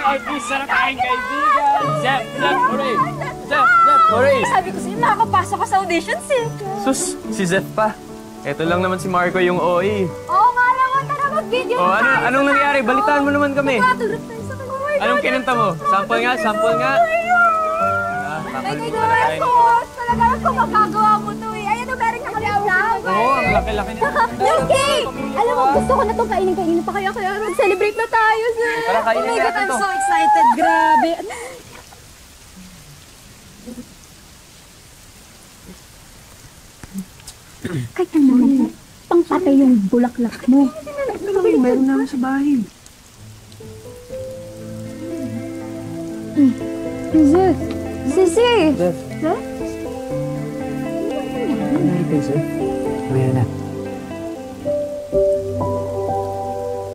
artista na tayong kaibigan. Zep, hooray! Zep, hooray! Sabi ko sa'yo, makakapasok ka sa auditions eh. Sus, si Zep pa. Eto lang naman si Marco yung OA. Oo nga naman, tara mag-video Oh, anong nangyari? Balitaan mo naman kami. Matulog tayo sa kagawa. Anong kinanta mo? Sample nga, sample nga. Ay, kagawa ko. Talaga kung magagawa mo to eh. Ayan o, meron ka kami ang Oo, ang laki-laki na. Yung cake! Alam mo, gusto ko na itong kainin pa kaya mag-celebrate na tayo, sir. Tara, kainin Oh my God, natin I'm to. so excited. Grabe. Kahit ano, pangpatay yung bulaklak mo. Meron namin sa bahay. Zef! Sisi! Zef. Zef? Ano nangyari kay Zef? Ayan na.